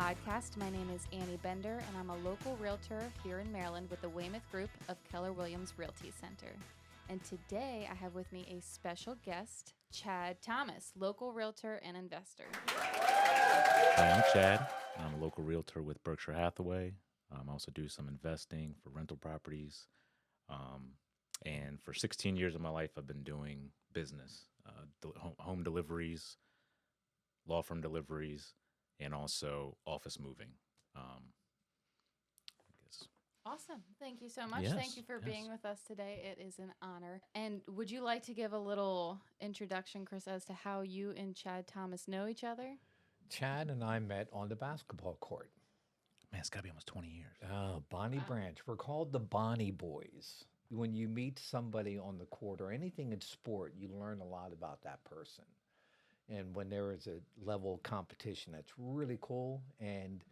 Podcast. My name is Annie Bender, and I'm a local realtor here in Maryland with the Weymouth Group of Keller Williams Realty Center. And today I have with me a special guest, Chad Thomas, local realtor and investor. Hi, I'm Chad. I'm a local realtor with Berkshire Hathaway. I also do some investing for rental properties. And for 16 years of my life, I've been doing business, home deliveries, law firm deliveries, and also office moving. I guess. Awesome. Thank you so much. Yes, Thank you for being with us today. It is an honor. And would you like to give a little introduction, Chris, as to how you and Chad Thomas know each other? Chad and I met on the basketball court. Man, it's got to be almost 20 years. Oh, Bonnie Branch. We're called the Bonnie Boys. When you meet somebody on the court or anything in sport, you learn a lot about that person. And when there is a level of competition, that's really cool. And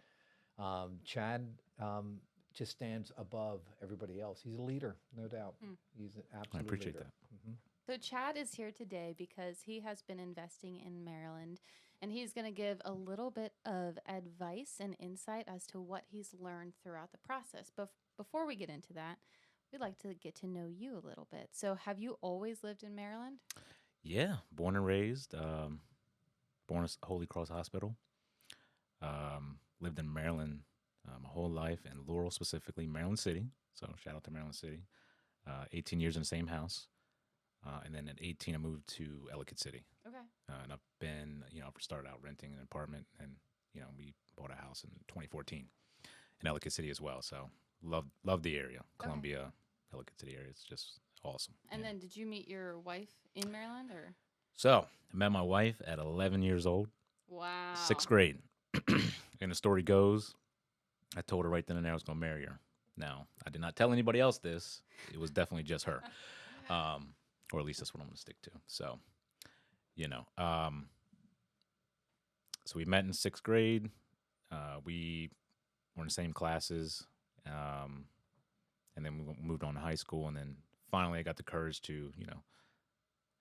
Chad just stands above everybody else. He's a leader, no doubt. He's an absolute I appreciate leader. that. So Chad is here today because he has been investing in Maryland, and he's going to give a little bit of advice and insight as to what he's learned throughout the process. But before we get into that, we'd like to get to know you a little bit. So have you always lived in Maryland? Yeah, born and raised, born at Holy Cross Hospital. Lived in Maryland my whole life, in Laurel specifically, Maryland City. So shout out to Maryland City. 18 years in the same house. And then at 18, I moved to Ellicott City. Okay. And I've been, I've started out renting an apartment, and, we bought a house in 2014 in Ellicott City as well. So love the area, Columbia, Ellicott City area. It's just awesome. And then did you meet your wife in Maryland, or? So I met my wife at 11 years old. Wow. 6th grade. And the story goes, I told her right then and there I was going to marry her. Now, I did not tell anybody else this. It was definitely just her. Or at least that's what I'm going to stick to. So, so we met in 6th grade. We were in the same classes. And then we moved on to high school. And then finally I got the courage to,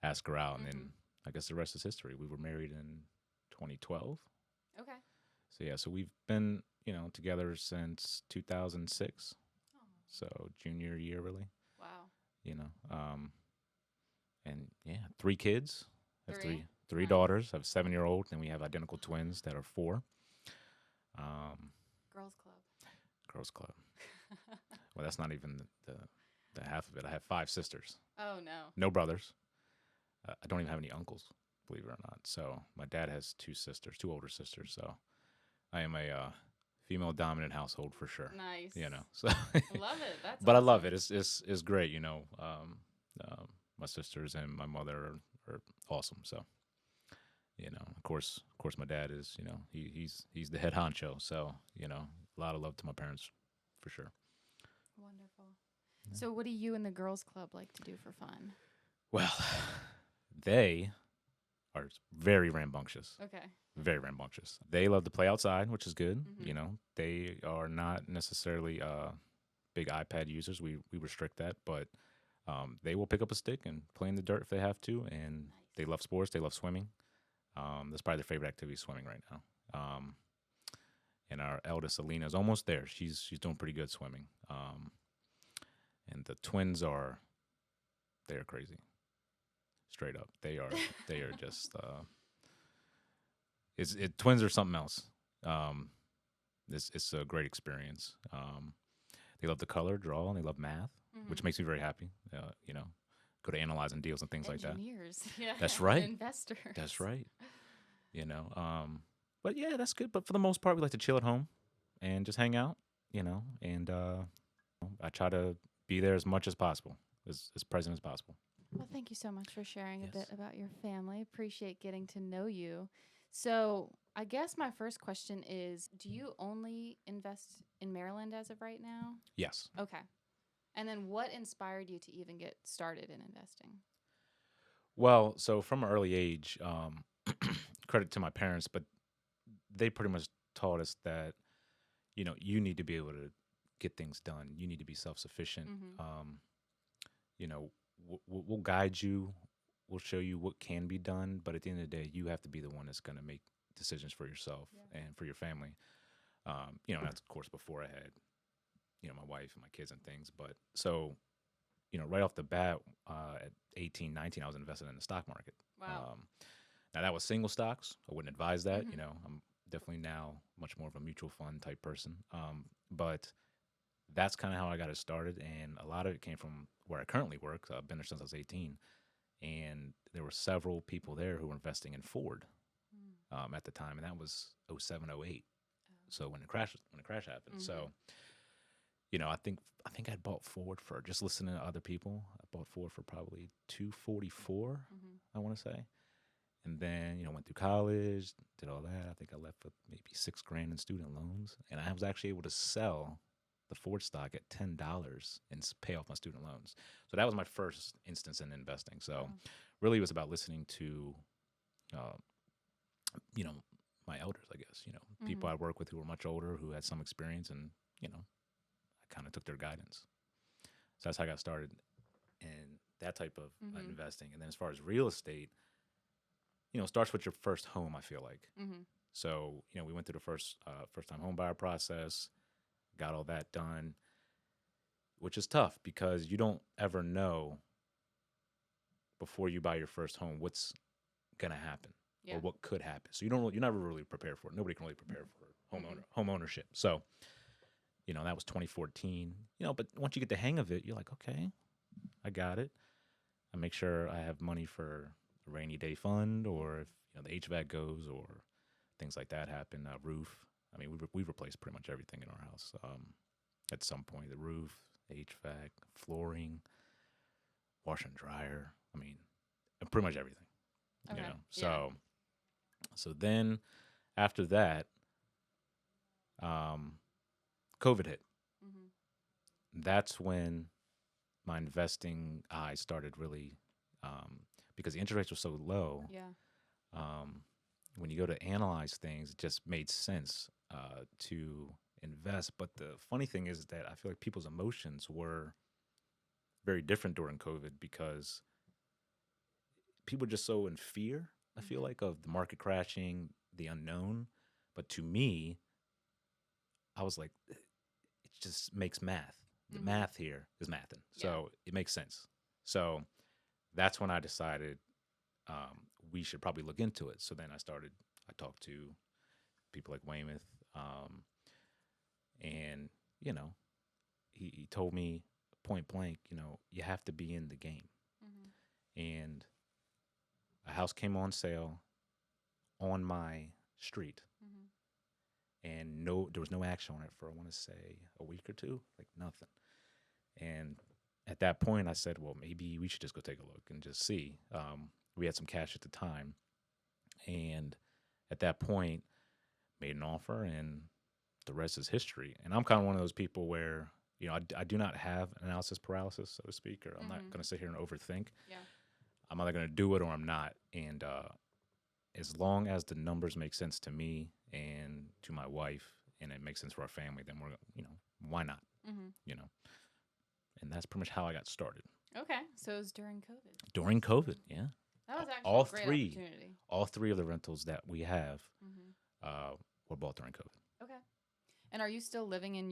ask her out. And then I guess the rest is history. We were married in 2012. Okay. So, yeah, so we've been, together since 2006. Oh. So junior year, really. Wow. And, 3 kids. I have Three? three Nice. daughters. I have a 7-year-old, and we have identical twins that are 4. Girls Club. Girls Club. Well, that's not even the half of it. I have 5 sisters. Oh, no. No brothers. I don't even have any uncles, believe it or not. So my dad has 2 sisters, 2 older sisters. So I am a female dominant household for sure. Nice. So I love it. That's but I awesome. love it. It's great. My sisters and my mother are awesome. So of course my dad is he's the head honcho. So a lot of love to my parents for sure. Wonderful. So what do you and the girls club like to do for fun? Well, they are very rambunctious. Okay. Very rambunctious. They love to play outside, which is good. Mhm. They are not necessarily big iPad users. We restrict that, but they will pick up a stick and play in the dirt if they have to. And Nice. they love sports. They love swimming. That's probably their favorite activity, swimming right now. And our eldest, Alina, is almost there. She's doing pretty good swimming. And the twins they are crazy. Straight up, they are just. Twins are something else. It's a great experience. They love to color, draw, and they love math, which makes me very happy. Go to analyzing deals and things like that. Engineers. Yeah. That's right. Investors. That's right. But yeah, that's good. But for the most part, we like to chill at home and just hang out. And I try to be there as much as possible, as present as possible. Well, thank you so much for sharing Yes. a bit about your family. Appreciate getting to know you. So I guess my first question is, do you only invest in Maryland as of right now? Yes. Okay. And then what inspired you to even get started in investing? Well, so from an early age, credit to my parents, but they pretty much taught us that, you need to be able to get things done. You need to be self-sufficient. We'll guide you. We'll show you what can be done. But at the end of the day, you have to be the one that's going to make decisions for yourself and for your family. And that's of course before I had, my wife and my kids and things. But so, right off the bat, at 18, 19, I was invested in the stock market. Wow. Now that was single stocks. I wouldn't advise that. Mhm. I'm definitely now much more of a mutual fund type person. But that's kind of how I got it started. And a lot of it came from where I currently work. I've been there since I was 18. And there were several people there who were investing in Ford at the time. And that was 07, 08. So when the crash happened. So, I think I bought Ford for, just listening to other people, I bought Ford for probably 244, I want to say. And then, went through college, did all that. I think I left with maybe $6,000 in student loans. And I was actually able to sell the Ford stock at $10 and pay off my student loans. So that was my first instance in investing. So really it was about listening to, uh, you know, my elders, I guess, people I work with who were much older, who had some experience, and, I kind of took their guidance. So that's how I got started in that type of investing. And then as far as real estate, it starts with your first home, I feel like. So, we went through the first time home buyer process, got all that done, which is tough because you don't ever know before you buy your first home what's going to happen or what could happen. So you're never really prepared for it. Nobody can really prepare for home ownership. So, that was 2014, but once you get the hang of it, you're like, okay, I got it. I make sure I have money for a rainy day fund, or if the HVAC goes or things like that happen, roof. I mean, we've replaced pretty much everything in our house at some point. The roof, HVAC, flooring, washer and dryer. I mean, pretty much everything. Okay. So then after that, COVID hit. That's when my investing eyes started really, because the interest rates were so low. When you go to analyze things, it just made sense to invest. But the funny thing is that I feel like people's emotions were very different during COVID because people are just so in fear, I feel like, of the market crashing, the unknown. But to me, I was like, it just makes math. The math here is mathing. So it makes sense. So that's when I decided we should probably look into it. So then I talked to people like Weymouth, and, he told me point blank, you have to be in the game. And a house came on sale on my street, and there was no action on it for, I want to say, a week or two, like nothing. And at that point, I said, well, maybe we should just go take a look and just see. We had some cash at the time, and at that point, made an offer, and the rest is history. And I'm kind of one of those people where, I do not have analysis paralysis, so to speak, or I'm not going to sit here and overthink. I'm either going to do it or I'm not. And as long as the numbers make sense to me and to my wife, and it makes sense for our family, then we're, why not? And that's pretty much how I got started. Okay, so it was during COVID. During COVID, yeah. That was actually a great opportunity. All three of the rentals that we have were bought during COVID. Okay. And are you still living in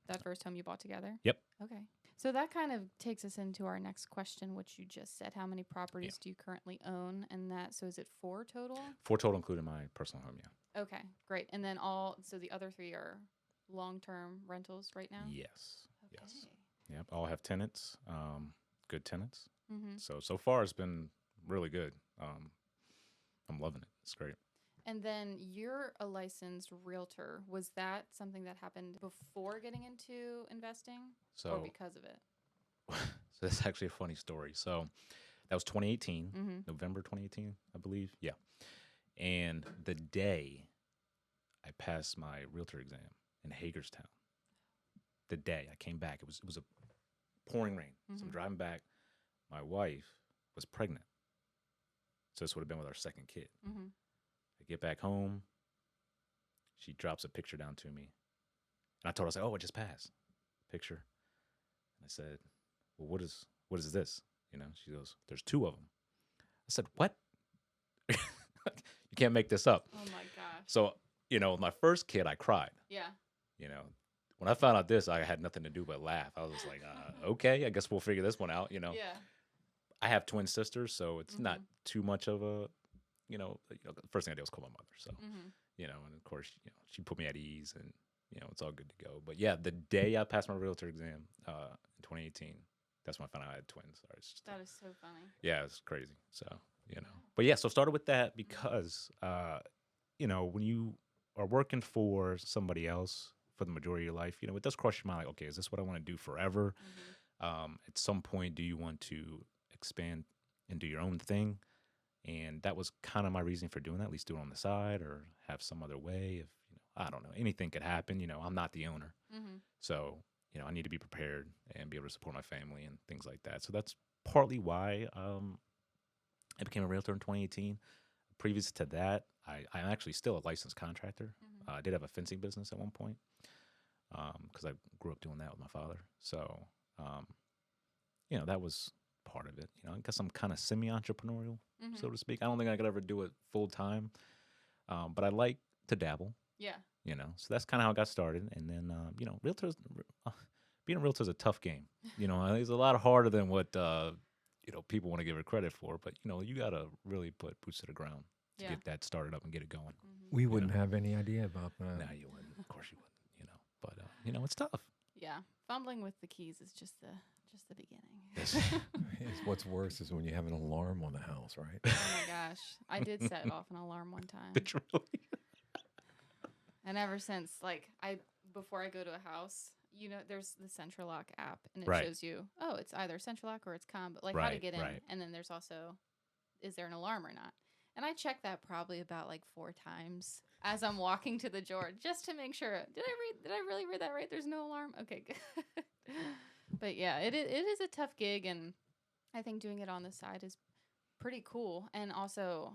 that first home you bought together? Yep. Okay. So that kind of takes us into our next question, which you just said. How many properties do you currently own? And so is it 4 total? 4 total, including my personal home, yeah. Okay, great. And then so the other 3 are long-term rentals right now? Yes. Okay. Yes. Yep. All have tenants, good tenants. So far it's been really good. I'm loving it. It's great. And then you're a licensed realtor. Was that something that happened before getting into investing or because of it? So that's actually a funny story. So that was 2018, November 2018, I believe. Yeah. And the day I passed my realtor exam in Hagerstown, the day I came back, it was a pouring rain. So I'm driving back. My wife was pregnant. So this would have been with our second kid. I get back home. She drops a picture down to me. And I told her, I was like, oh, it just passed. Picture. And I said, well, what is this? She goes, there's 2 of them. I said, what? You can't make this up. Oh, my gosh. So my first kid, I cried. Yeah. You know, when I found out this, I had nothing to do but laugh. I was like, okay, I guess we'll figure this one out. Yeah. I have twin sisters, so it's not Mhm. too much of a, the first thing I did was call my mother. So, Mhm. and of course, she put me at ease and, it's all good to go. But yeah, the day I passed my realtor exam in 2018, that's when I found out I had twins. That is so funny. Yeah, it's crazy. So, but yeah, so started with that because, when you are working for somebody else for the majority of your life, it does cross your mind like, okay, is this what I want to do forever? At some point, do you want to expand and do your own thing? And that was kind of my reason for doing that, at least do it on the side or have some other way. If, I don't know, anything could happen. I'm not the owner. So, I need to be prepared and be able to support my family and things like that. So that's partly why I became a realtor in 2018. Previous to that, I'm actually still a licensed contractor. I did have a fencing business at one point because I grew up doing that with my father. So, that was part of it. I guess I'm kind of semi-entrepreneurial, so to speak. I don't think I could ever do it full time, but I like to dabble. Yeah. So that's kind of how I got started. And then, realtors, being a realtor is a tough game. It's a lot harder than what people want to give it credit for. But you got to really put boots to the ground to get that started up and get it going. We wouldn't have any idea about that. No, you wouldn't. Of course you wouldn't. But it's tough. Yeah, fumbling with the keys is just the beginning. It's what's worse is when you have an alarm on the house, right? Oh my gosh, I did set off an alarm one time. Did you really? And ever since, before I go to a house, there's the Central Lock app, and it Right. shows you, oh, it's either Central Lock or it's Com, but how to Right, get in. right. And then there's also, is there an alarm or not? And I check that probably about 4 times as I'm walking to the door just to make sure. Did I really read that right? There's no alarm? Okay, good. But yeah, it is a tough gig, and I think doing it on the side is pretty cool and also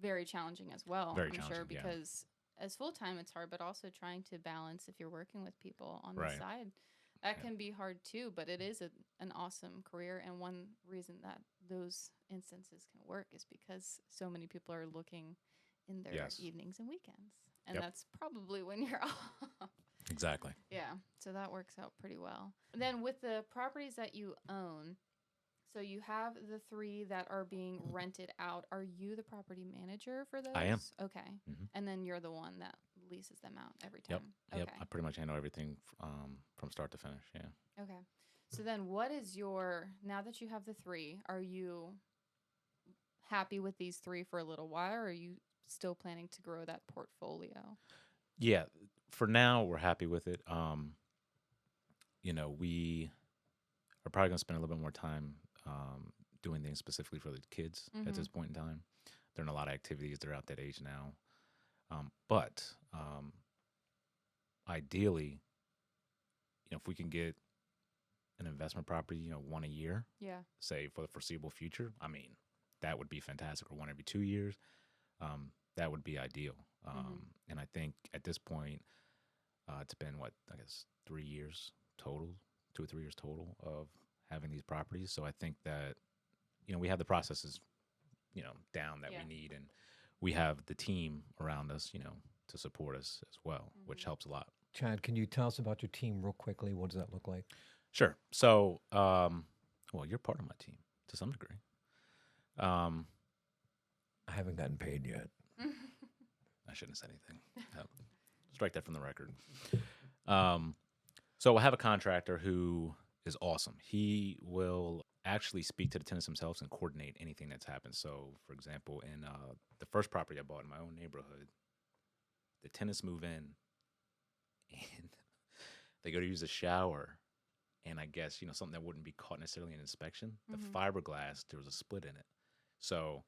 very challenging as well. Very I'm sure challenging, yeah. because as full time it's hard, but also trying to balance if you're working with people on the Right. side. That Yeah. can be hard too, but it is an awesome career. And one reason that those instances can work is because so many people are looking in their Yes. evenings and weekends. And Yep. that's probably when you're off. Exactly. Yeah, so that works out pretty well. Then with the properties that you own, so you have the 3 that are being rented out. Are you the property manager for those? I am. Okay. Mhm. And then you're the one that leases them out every Yep. time. Yep. Okay. I pretty much handle everything from start to finish. Yeah. Okay. So then what is now that you have the 3, are you happy with these 3 for a little while, or are you still planning to grow that portfolio? Yeah. For now, we're happy with it. We are probably going to spend a little bit more time doing things specifically for the kids at this point in time. They're in a lot of activities. They're out that age now. But ideally, if we can get an investment property, one a year, Yeah. say for the foreseeable future, I mean, that would be fantastic. Or one every 2 years, that would be ideal. And I think at this point, it's been 3 years total, 2 or 3 years total of having these properties. So I think that, we have the processes, down that we need, and we have the team around us, to support us as well, which helps a lot. Chad, can you tell us about your team real quickly? What does that look like? Sure. So, well, you're part of my team to some degree. I haven't gotten paid yet. I shouldn't have said anything. Strike that from the record. So I have a contractor who is awesome. He will actually speak to the tenants themselves and coordinate anything that's happened. So, for example, in the first property I bought in my own neighborhood, the tenants move in and they go to use a shower. And I guess, something that wouldn't be caught necessarily in inspection, the fiberglass, there was a split in it. So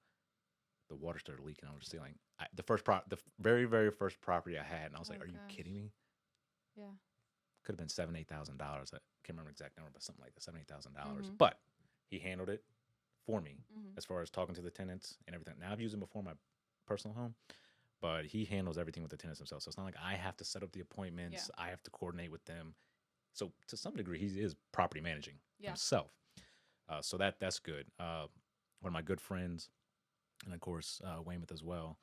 the water started leaking over the ceiling. The very, very first property I had, and I was like, "Are you kidding me?" Yeah. Could have been $7,000, $8,000. I can't remember the exact number, but something like that, $7,000. Mhm. But he handled it for me as far as talking to the tenants and everything. Now I've used him before in my personal home, but he handles everything with the tenants themselves. So it's not like I have to set up the appointments. I have to coordinate with them. So to some degree, he is property managing himself. So that's good. One of my good friends, and of course Weymouth as well.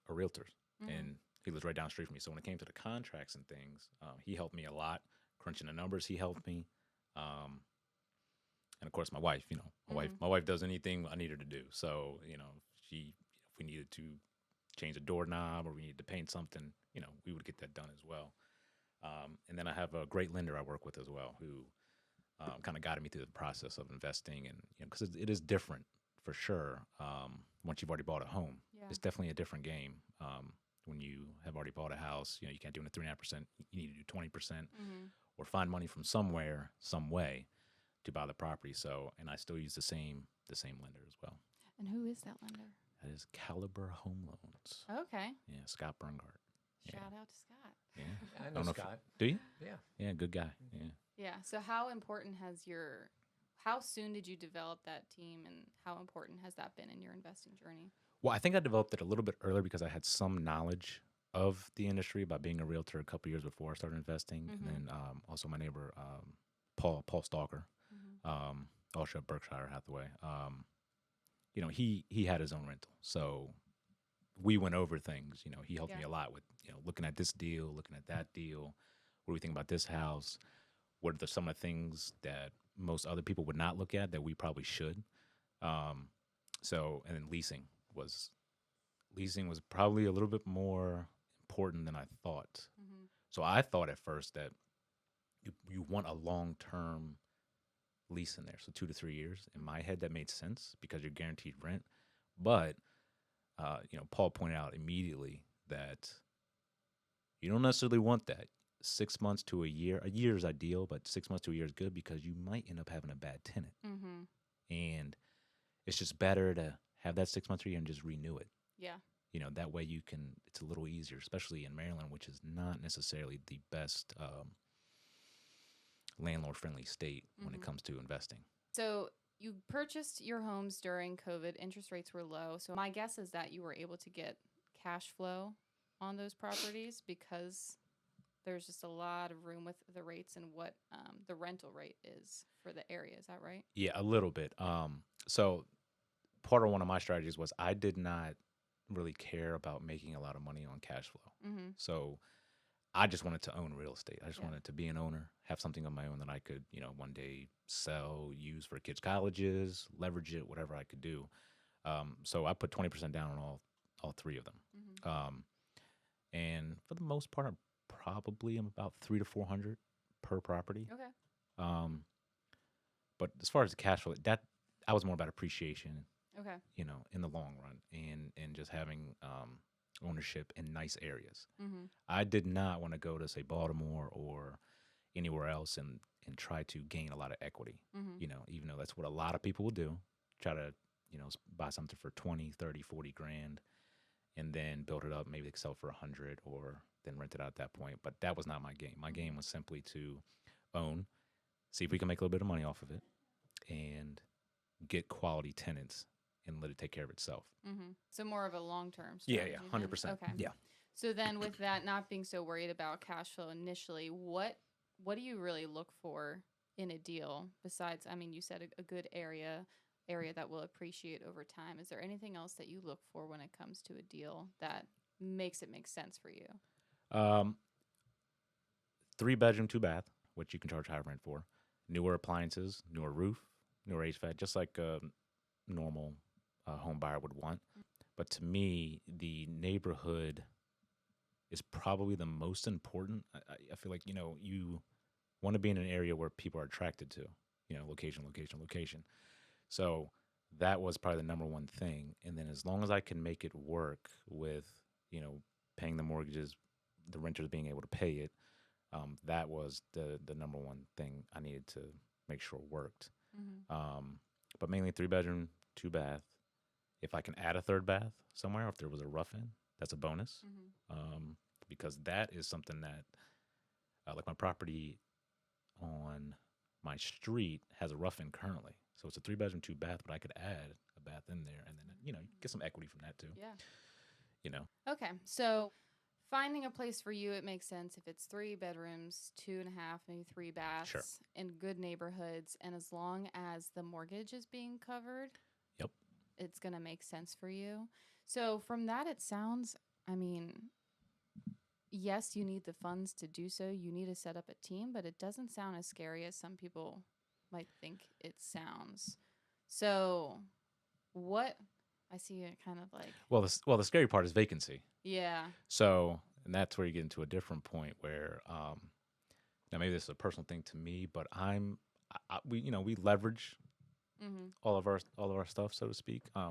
are realtors, Mhm. and he lives right down the street from me. So when it came to the contracts and things, he helped me a lot. Crunching the numbers, he helped me. And of course, my wife. My wife does anything I need her to do. So she, if we needed to change a doorknob or we needed to paint something, we would get that done as well. And then I have a great lender I work with as well, who kind of guided me through the process of investing, and because it is different for sure. Once you've already bought a home, Yeah. it's definitely a different game. When you have already bought a house, you can't do it at 3.5%. You need to do 20%, or find money from somewhere, some way, to buy the property. So, and I still use the same lender as well. And who is that lender? That is Caliber Home Loans. Okay. Yeah, Scott Berngart. Shout out to Scott. Yeah, I know don't know if- Scott. do you? Yeah. Yeah, good guy. Yeah. Yeah. So how important how soon did you develop that team, and how important has that been in your investing journey? Well, I think I developed it a little bit earlier because I had some knowledge of the industry by being a realtor a couple years before I started investing, and then also my neighbor Paul Stalker, also at Berkshire Hathaway. He had his own rental, so we went over things. He helped me a lot with looking at this deal, looking at that deal. What do we think about this house? What are some of the things that most other people would not look at that we probably should? And then leasing was probably a little bit more important than I thought. So I thought at first that you want a long-term lease in there, so 2 to 3 years. In my head, that made sense because you're guaranteed rent. But Paul pointed out immediately that you don't necessarily want that. 6 months to a year. A year is ideal, but 6 months to a year is good because you might end up having a bad tenant. And it's just better to have that 6 months to a year and just renew it. Yeah. That way it's a little easier, especially in Maryland, which is not necessarily the best landlord-friendly state when it comes to investing. So you purchased your homes during COVID. Interest rates were low. So my guess is that you were able to get cash flow on those properties because there's just a lot of room with the rates and what the rental rate is for the area. Is that right? Yeah, a little bit. So part of one of my strategies was I did not really care about making a lot of money on cash flow. So I just wanted to own real estate. I just wanted to be an owner, have something of my own that I could, one day sell, use for kids' colleges, leverage it, whatever I could do. So I put 20% down on all three of them. And for the most part, I'm about 300 to 400 per property. Okay. But as far as the cash flow, that I was more about appreciation. Okay. In the long run, and just having ownership in nice areas. I did not want to go to, say, Baltimore or anywhere else and try to gain a lot of equity. Even though that's what a lot of people will do, try to buy something for 20, 30, 40 grand, and then build it up. Maybe they sell for 100, or then rent it out at that point. But that was not my game. My game was simply to own, see if we can make a little bit of money off of it, and get quality tenants and let it take care of itself. So more of a long-term Yeah, strategy. 100%. Okay. Yeah. So then with that, not being so worried about cash flow initially, what do you really look for in a deal besides, you said a good area that will appreciate over time. Is there anything else that you look for when it comes to a deal that makes it make sense for you? 3-bedroom, 2-bath, which you can charge higher rent for. Newer appliances, newer roof, newer HVAC, just like a normal home buyer would want. But to me, the neighborhood is probably the most important. I feel like, you want to be in an area where people are attracted to, location. So that was probably the number one thing. And then as long as I can make it work with, paying the mortgages, the renters being able to pay it, that was the number one thing I needed to make sure worked. But mainly 3-bedroom, 2-bath. If I can add a 3rd bath somewhere, if there was a rough-in, that's a bonus. Because that is something that, like my property on my street has a rough-in currently. So it's a 3-bedroom, 2-bath, but I could add a bath in there and then, get some equity from that too. Yeah. Okay. So finding a place for you, it makes sense if it's 3 bedrooms, 2.5, maybe 3 baths, Sure, in good neighborhoods, and as long as the mortgage is being covered, yep, it's going to make sense for you. So from that, it sounds I mean, yes, you need the funds to do so. You need to set up a team, but it doesn't sound as scary as some people might think it sounds. So, what I see it kind of like, Well, the scary part is vacancy. yeah, So, and that's where you get into a different point where, now maybe this is a personal thing to me, but we leverage mm-hmm. all of our stuff, so to speak. I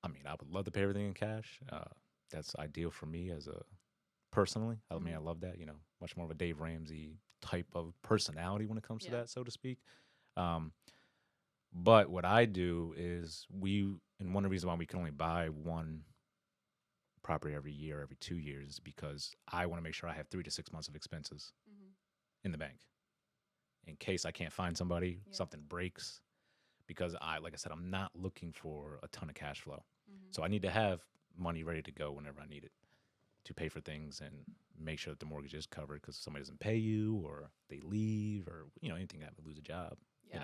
mean, I would love to pay everything in cash. That's ideal for me as a personally. I mean, I love that. Much more of a Dave Ramsey type of personality when it comes to that, so to speak. But what I do is and one of the reasons why we can only buy one property every year, every 2 years, is because I want to make sure I have 3 to 6 months of expenses in the bank in case I can't find somebody, something breaks. Because like I said, I'm not looking for a ton of cash flow. So I need to have money ready to go whenever I need it to pay for things and make sure that the mortgage is covered because somebody doesn't pay you or they leave or, anything that would lose a job. Yeah.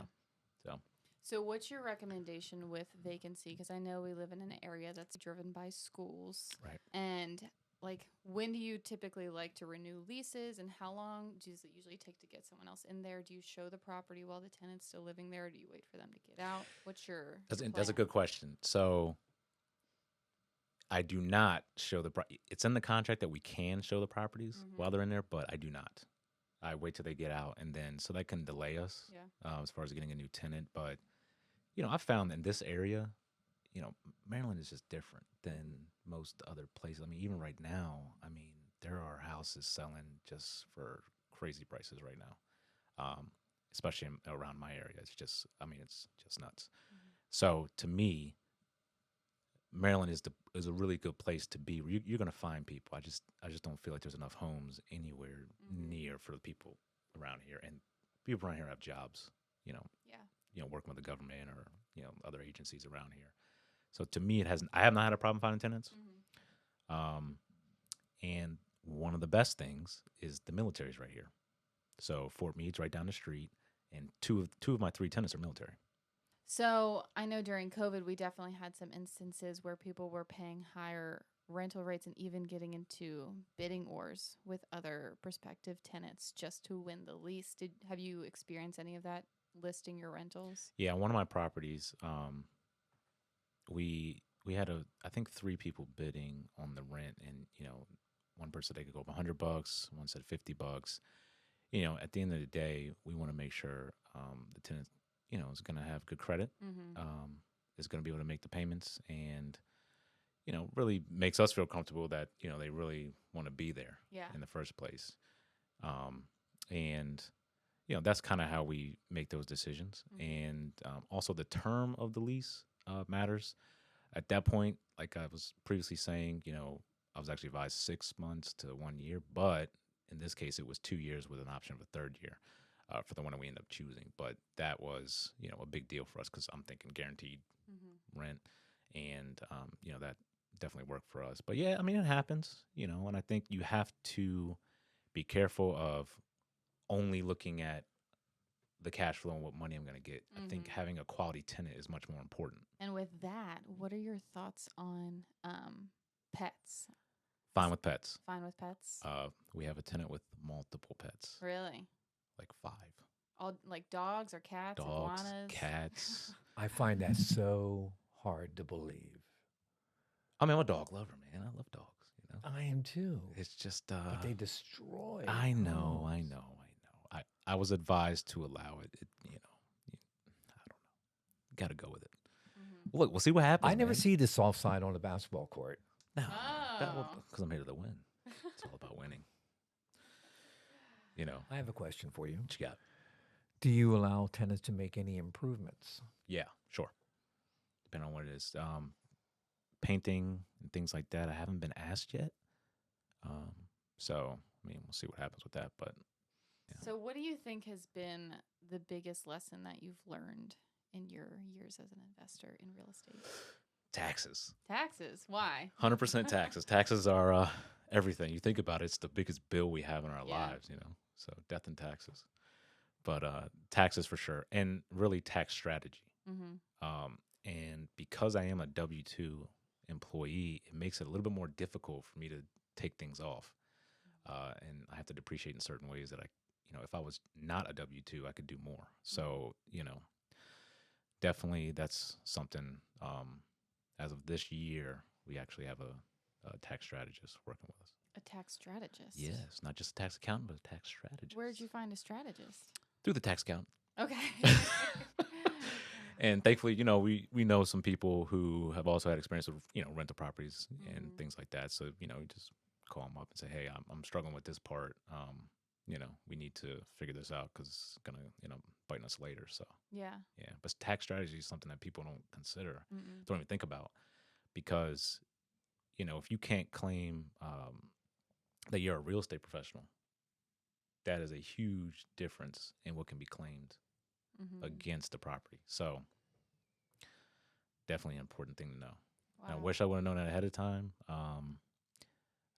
So what's your recommendation with vacancy? Because I know we live in an area that's driven by schools. Right. And like, when do you typically like to renew leases and how long does it usually take to get someone else in there? Do you show the property while the tenant's still living there? Or do you wait for them to get out? What's your That's a good question. So I do not show it's in the contract that we can show the properties while they're in there, but I do not. I wait till they get out, and then so that can delay us as far as getting a new tenant. But I've found in this area, Maryland is just different than most other places. I mean, even right now, there are houses selling just for crazy prices right now, especially around my area. It's just nuts. So to me, Maryland is a really good place to be. You're going to find people. I just don't feel like there's enough homes anywhere near for the people around here, and people around here have jobs. Working with the government or other agencies around here. So to me, I have not had a problem finding tenants. And one of the best things is the military's right here. So Fort Meade's right down the street, and two of my 3 tenants are military. So I know during COVID, we definitely had some instances where people were paying higher rental rates and even getting into bidding wars with other prospective tenants just to win the lease. Have you experienced any of that listing your rentals? Yeah, one of my properties, we had I think 3 people bidding on the rent, and one person said they could go up $100, one said $50. At the end of the day, we want to make sure the tenant is going to have good credit, is going to be able to make the payments, and really makes us feel comfortable that they really want to be there in the first place. And that's kind of how we make those decisions. And also the term of the lease matters. At that point, like I was previously saying, I was actually advised 6 months to 1 year, but in this case, it was 2 years with an option of a 3rd year for the one that we ended up choosing. But that was, a big deal for us because I'm thinking guaranteed rent, and that definitely worked for us. But yeah, it happens, and I think you have to be careful of only looking at the cash flow and what money I'm going to get. I think having a quality tenant is much more important. And with that, what are your thoughts on pets? Fine with pets. Fine with pets? We have a tenant with multiple pets. Really? Like 5. All like dogs or cats, dogs, iguanas? Cats. I find that so hard to believe. I'm a dog lover, man. I love dogs. I am too. It's just but they destroy. I know. I was advised to allow it. I don't know. Got to go with it. Look, we'll see what happens. I never see the soft side on the basketball court. No, because I'm here to win. It's all about winning. I have a question for you. What you got? Do you allow tenants to make any improvements? Yeah, sure. Depending on what it is. Painting and things like that, I haven't been asked yet. So, we'll see what happens with that. But yeah. So what do you think has been the biggest lesson that you've learned in your years as an investor in real estate? Taxes. Taxes? Why? 100% taxes. Taxes are everything. You think about it, it's the biggest bill we have in our lives, So death and taxes. But taxes for sure. And really tax strategy. And because I am a W-2 employee, it makes it a little bit more difficult for me to take things off. And I have to depreciate in certain ways that if I was not a W-2, I could do more. So, definitely that's something, as of this year, we actually have a tax strategist working with us. A tax strategist? Yes, not just a tax accountant, but a tax strategist. Where'd you find a strategist? Through the tax accountant. Okay. And thankfully, we know some people who have also had experience with, rental properties and things like that. So, we just call them up and say, hey, I'm struggling with this part. We need to figure this out because it's going to, bite us later. So, yeah. But tax strategy is something that people don't consider, don't even think about, because, if you can't claim that you're a real estate professional, that is a huge difference in what can be claimed against the property. So definitely an important thing to know. Wow. I wish I would have known that ahead of time.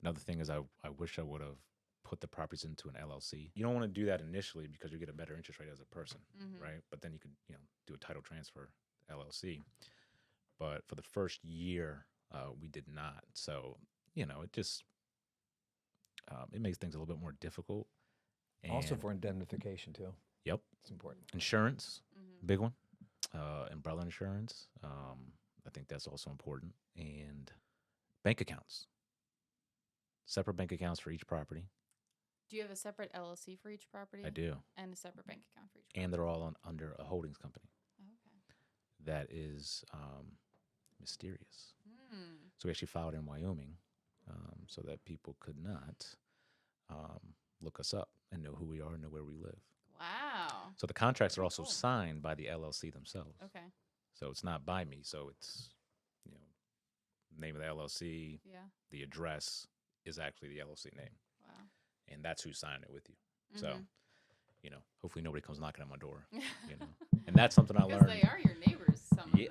Another thing is I wish I would have put the properties into an LLC. You don't want to do that initially because you get a better interest rate as a person, right? But then you could, do a title transfer LLC. But for the first year, we did not. So, it just, it makes things a little bit more difficult. And also for indemnification too. Yep. It's important. Insurance, big one. Umbrella insurance. I think that's also important. And bank accounts. Separate bank accounts for each property. Do you have a separate LLC for each property? I do. And a separate bank account for each property? And they're all under a holdings company. Oh, okay. That is mysterious. So we actually filed in Wyoming so that people could not look us up and know who we are and know where we live. Wow. So the contracts are also signed by the LLC themselves. Okay. So it's not by me. So it's, name of the LLC, the address is actually the LLC name. Wow. And that's who's signing it with you. So, hopefully nobody comes knocking at my door, And that's something I learned. Because they are your neighbors, some of them,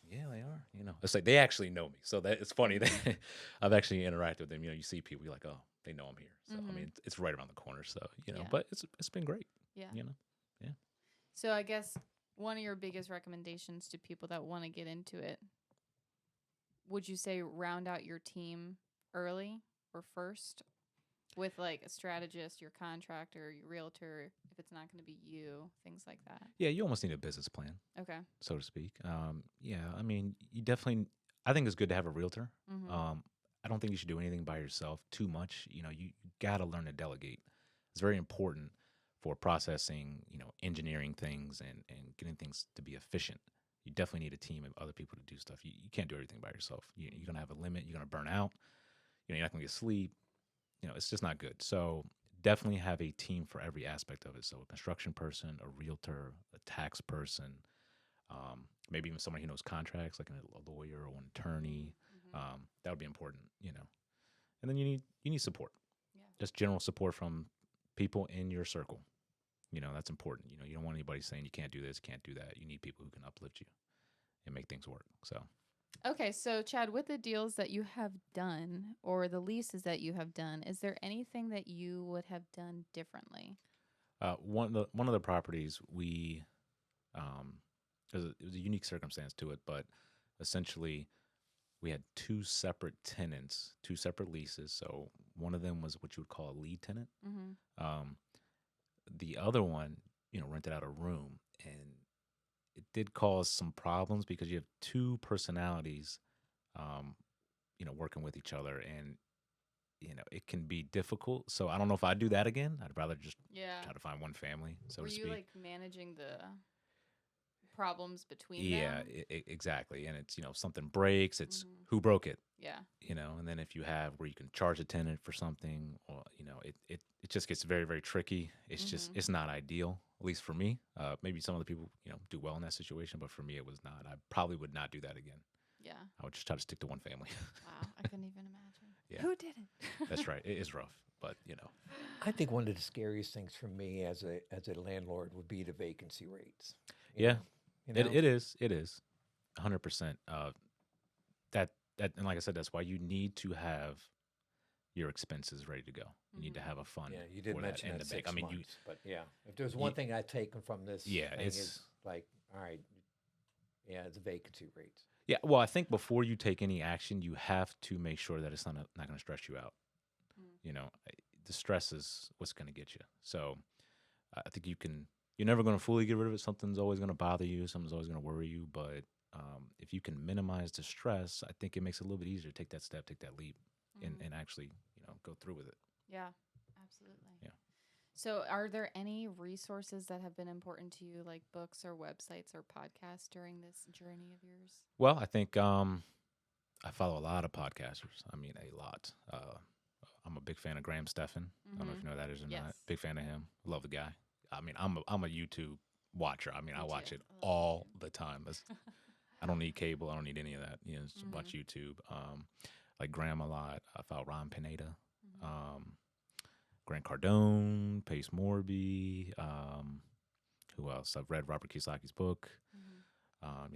Yeah, they are. It's like they actually know me. So that it's funny. I've actually interacted with them. You see people, you're like, oh, they know I'm here. So, I mean, it's right around the corner. So, but it's been great. Yeah. Yeah. So I guess one of your biggest recommendations to people that want to get into it, would you say round out your team early or first with like a strategist, your contractor, your realtor, if it's not going to be you, things like that? Yeah, you almost need a business plan. Okay. So to speak. I mean, I think it's good to have a realtor. I don't think you should do anything by yourself too much. You got to learn to delegate. It's very important for processing, engineering things and getting things to be efficient. You definitely need a team of other people to do stuff. You can't do everything by yourself. You're going to have a limit. You're going to burn out. You're not going to get sleep. It's just not good. So definitely have a team for every aspect of it. So a construction person, a realtor, a tax person, maybe even somebody who knows contracts, like a lawyer or an attorney. That would be important, And then you need support. Yeah. Just general support from people in your circle. That's important. You don't want anybody saying you can't do this, can't do that. You need people who can uplift you and make things work. So. Okay, so Chad, with the deals that you have done or the leases that you have done, is there anything that you would have done differently? One of the properties it was a unique circumstance to it, but essentially we had two separate tenants, two separate leases. So one of them was what you would call a lead tenant. The other one, rented out a room, and it did cause some problems because you have two personalities, working with each other, and it can be difficult. So I don't know if I'd do that again. I'd rather just try to find one family, so to speak. Were you like managing the problems between them? Yeah, exactly. And it's, if something breaks, it's who broke it. Yeah. And then if you have where you can charge a tenant for something, or, it just gets very, very tricky. It's just, it's not ideal, at least for me. Maybe some other people, do well in that situation, but for me, it was not. I probably would not do that again. Yeah. I would just try to stick to one family. Wow. I couldn't even imagine. Yeah. Who did it? That's right. It is rough, but, I think one of the scariest things for me as a landlord would be the vacancy rates. Yeah. It is 100%. That and like I said, that's why you need to have your expenses ready to go. You need to have a fund. Yeah, you did mention that 6 months, but if there's one thing I've taken from this, thing is like, all right, it's vacancy rates. Yeah, well, I think before you take any action, you have to make sure that it's not going to stress you out. Mm. The stress is what's going to get you. So I think you're never going to fully get rid of it. Something's always going to bother you. Something's always going to worry you. But if you can minimize the stress, I think it makes it a little bit easier to take that step, take that leap, and actually, go through with it. Yeah, absolutely. Yeah. So, are there any resources that have been important to you, like books or websites or podcasts during this journey of yours? Well, I think I follow a lot of podcasters. I mean, a lot. I'm a big fan of Graham Stephan. I don't know if you know who that is or Yes. not. Big fan of him. Love the guy. I mean, I'm a YouTube watcher. I mean, Me I watch too. it I love all YouTube. the time. I don't need cable. I don't need any of that. Just watch YouTube. Like Graham a lot. I follow Ron Pineda, Grant Cardone, Pace Morby. Who else? I've read Robert Kiyosaki's book.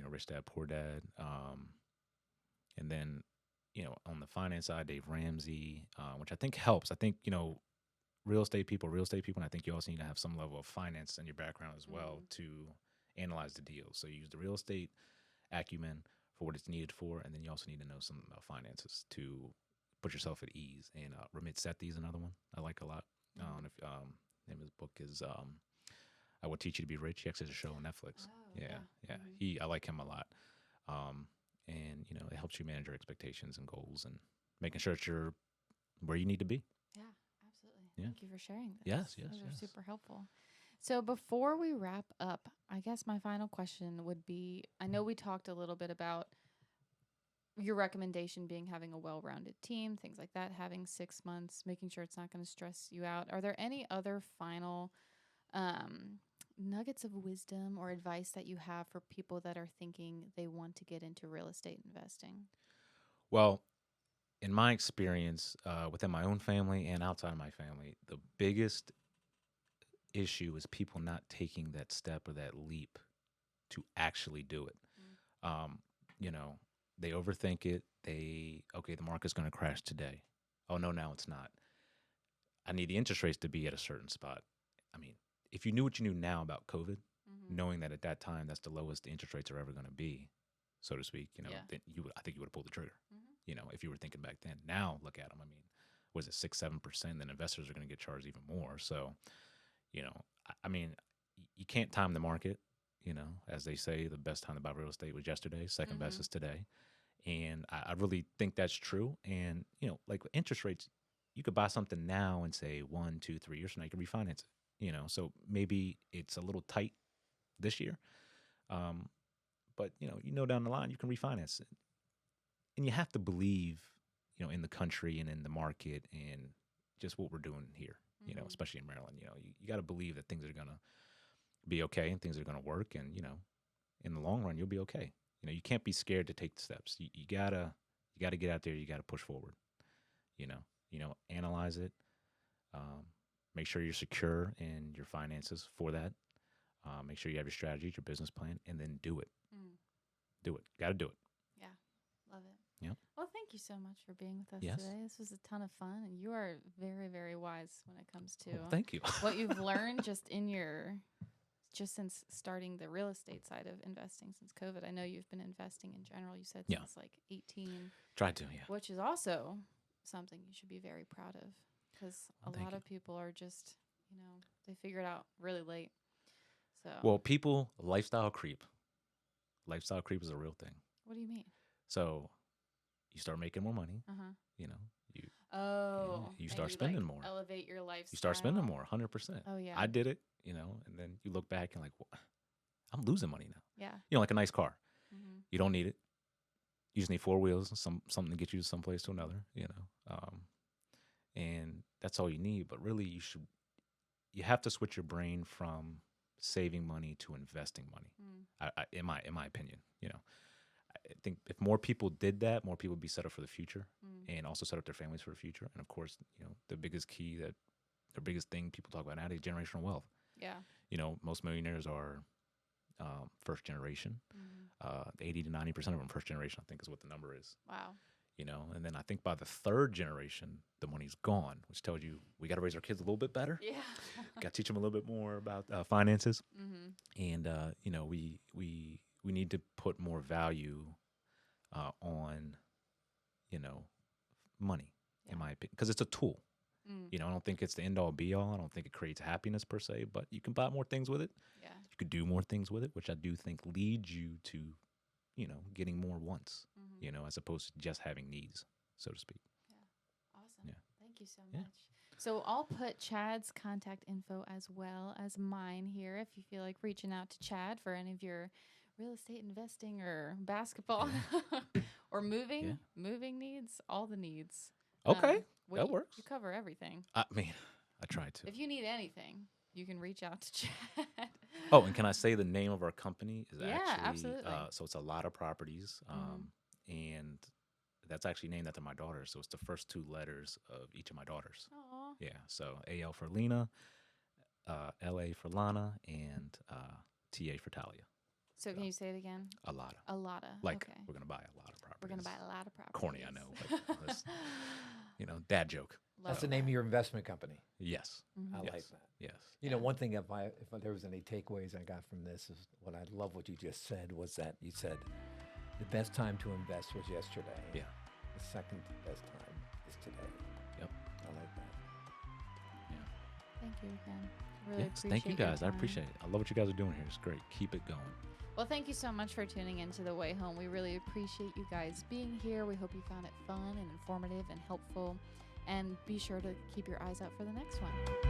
Rich Dad Poor Dad. And then, on the finance side, Dave Ramsey, which I think helps. I think, real estate people, and I think you also need to have some level of finance in your background as well to analyze the deal. So you use the real estate acumen for what it's needed for, and then you also need to know something about finances to put yourself at ease. And Ramit Sethi is another one I like a lot. If name of his book is I Will Teach You to Be Rich. He actually has a show on Netflix. Oh, Yeah. I like him a lot. And it helps you manage your expectations and goals and making sure that you're where you need to be. Yeah, absolutely. Yeah. Thank you for sharing this. Yes. Those are super helpful. So before we wrap up, I guess my final question would be, I know we talked a little bit about your recommendation being having a well-rounded team, things like that, having 6 months, making sure it's not going to stress you out. Are there any other final nuggets of wisdom or advice that you have for people that are thinking they want to get into real estate investing? Well, in my experience, within my own family and outside of my family, the biggest issue is people not taking that step or that leap to actually do it. They overthink it. The market's going to crash today. Oh, no, now it's not. I need the interest rates to be at a certain spot. I mean, if you knew what you knew now about COVID, knowing that at that time that's the lowest the interest rates are ever going to be, so to speak, then I think you would have pulled the trigger. If you were thinking back then. Now look at them. I mean, was it 6-7%? Then investors are going to get charged even more. So, I mean, you can't time the market. As they say, the best time to buy real estate was yesterday. Second best is today. And I really think that's true. And, like interest rates, you could buy something now and say 1, 2, 3 years from now, you can refinance it. So maybe it's a little tight this year. But, down the line, you can refinance it. And you have to believe, in the country and in the market and just what we're doing here, especially in Maryland. You got to believe that things are going to be okay and things are going to work. And, in the long run, you'll be okay. You can't be scared to take the steps. You gotta get out there. You got to push forward, analyze it. Make sure you're secure in your finances for that. Make sure you have your strategy, your business plan, and then do it. Do it. Got to do it. Yeah. Love it. Yeah. Well, thank you so much for being with us Yes. today. This was a ton of fun, and you are very, very wise when it comes to Thank you. what you've learned just since starting the real estate side of investing since COVID. I know you've been investing in general. You said since like 18. Tried to, yeah. Which is also something you should be very proud of, because a lot of people are just, they figure it out really late. So. Well, lifestyle creep. Lifestyle creep is a real thing. What do you mean? So you start making more money. You start spending more. Elevate your lifestyle. You start spending more, 100%. Oh, yeah. I did it, and then you look back and like, well, I'm losing money now. Yeah. Like a nice car. You don't need it. You just need 4 wheels and something to get you someplace to another, and that's all you need. But really, you have to switch your brain from saving money to investing money. In my opinion, I think if more people did that, more people would be set up for the future and also set up their families for the future. And of course, the biggest thing people talk about nowadays is generational wealth. Yeah. Most millionaires are first generation. 80 to 90% of them first generation, I think, is what the number is. Wow. And then I think by the third generation, the money's gone, which tells you we got to raise our kids a little bit better. Yeah. Got to teach them a little bit more about finances. And, we need to put more value on, money, Yeah. in my opinion, because it's a tool. Mm. I don't think it's the end all be all. I don't think it creates happiness per se, but you can buy more things with it. Yeah. You could do more things with it, which I do think leads you to, getting more wants, Mm-hmm. as opposed to just having needs, so to speak. Awesome. Yeah. Thank you so Yeah. much. So I'll put Chad's contact info as well as mine here if you feel like reaching out to Chad for any of your real estate investing or basketball or moving needs, all the needs. Okay, that You works. cover everything. I mean, I try to. If you need anything, you can reach out to Chad. Oh, and can I say the name of our company is Yeah, actually, absolutely. so it's a lot of properties, and that's actually named after my daughter. So it's the first two letters of each of my daughters. Aw. Yeah. So AL for Lena, LA for Lana, and TA for Talia. So can you say it again? A lot of. Alada. Like, Okay. we're going to buy a lot of properties. We're going to buy a lot of properties. Corny, I know, but that's, dad joke. That's the name of your investment company. Yes. I Yes. like that. Yes. You know, one thing, if there was any takeaways I got from this, is what I love what you just said was that you said the best time to invest was yesterday. Yeah. The second best time is today. Yep. I like that. Yeah. Thank you again. Really Yes. Thank you appreciate your guys. I time. appreciate it. I love what you guys are doing here. It's great. Keep it going. Well, thank you so much for tuning into The Way Home. We really appreciate you guys being here. We hope you found it fun and informative and helpful. And be sure to keep your eyes out for the next one.